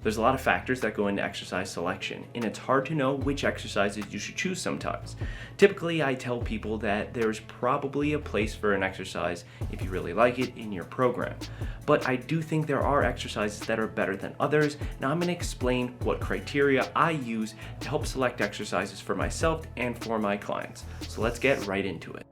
There's a lot of factors that go into exercise selection, and it's hard to know which exercises you should choose sometimes. Typically, I tell people that there's probably a place for an exercise if you really like it in your program. But I do think there are exercises that are better than others. Now I'm going to explain what criteria I use to help select exercises for myself and for my clients. So let's get right into it.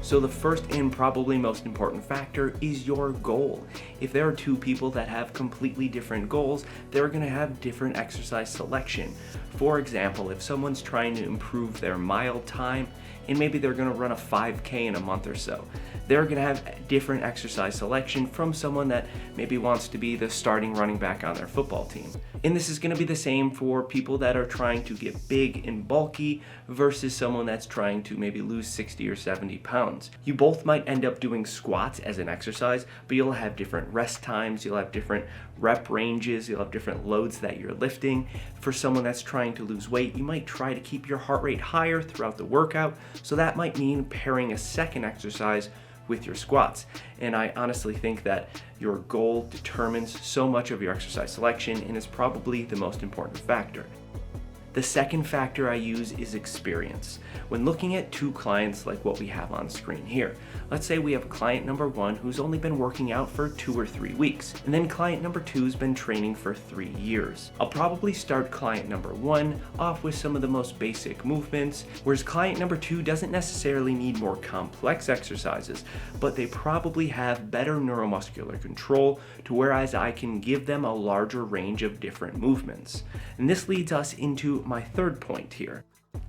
So the first and probably most important factor is your goal. If there are two people that have completely different goals, they're going to have different exercise selection. For example, if someone's trying to improve their mile time and maybe they're going to run a 5K in a month or so, they're going to have different exercise selection from someone that maybe wants to be the starting running back on their football team. And this is going to be the same for people that are trying to get big and bulky versus someone that's trying to maybe lose 60 or 70 pounds. You both might end up doing squats as an exercise, but you'll have different rest times, you'll have different rep ranges, you'll have different loads that you're lifting. For someone that's trying to lose weight, you might try to keep your heart rate higher throughout the workout, so that might mean pairing a second exercise with your squats. And I honestly think that your goal determines so much of your exercise selection and is probably the most important factor. The second factor I use is experience. When looking at two clients like what we have on screen here, let's say we have client number 1 who's only been working out for 2 or 3 weeks, and then client number 2 has been training for 3 years. I'll probably start client number 1 off with some of the most basic movements, whereas client number 2 doesn't necessarily need more complex exercises, but they probably have better neuromuscular control, to whereas I can give them a larger range of different movements. And this leads us into my third point here.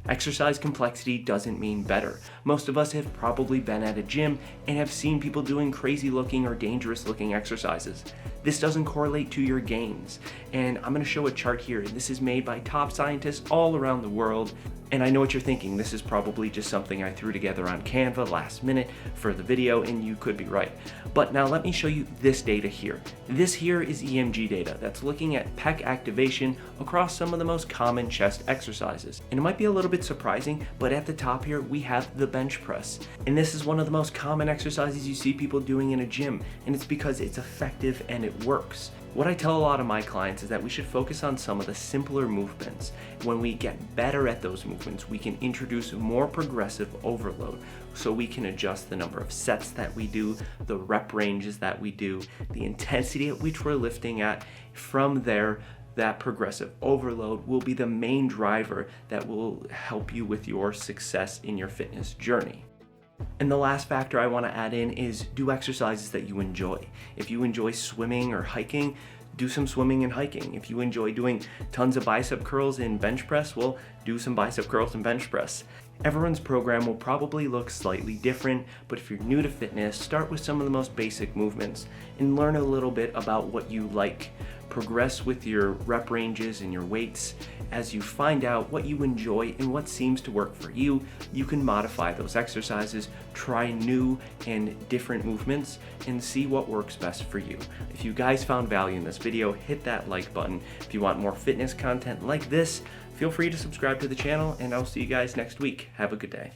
Exercise complexity doesn't mean better. Most of us have probably been at a gym and have seen people doing crazy looking or dangerous looking exercises. This doesn't correlate to your gains. And I'm going to show a chart here. This is made by top scientists all around the world. And I know what you're thinking. This is probably just something I threw together on Canva last minute for the video, and you could be right. But now let me show you this data here. This here is EMG data that's looking at pec activation across some of the most common chest exercises. And it might be a little bit surprising, but at the top here we have the bench press. And this is one of the most common exercises you see people doing in a gym, and it's because it's effective and it works. What I tell a lot of my clients is that we should focus on some of the simpler movements. When we get better at those movements, we can introduce more progressive overload, so we can adjust the number of sets that we do, the rep ranges that we do, the intensity at which we're lifting at. From there, that progressive overload will be the main driver that will help you with your success in your fitness journey. And the last factor I want to add in is do exercises that you enjoy. If you enjoy swimming or hiking, do some swimming and hiking. If you enjoy doing tons of bicep curls and bench press, well, do some bicep curls and bench press. Everyone's program will probably look slightly different, but if you're new to fitness, start with some of the most basic movements and learn a little bit about what you like. Progress with your rep ranges and your weights. As you find out what you enjoy and what seems to work for you, you can modify those exercises, try new and different movements, and see what works best for you. If you guys found value in this video, hit that like button. If you want more fitness content like this, feel free to subscribe to the channel, and I'll see you guys next week. Have a good day.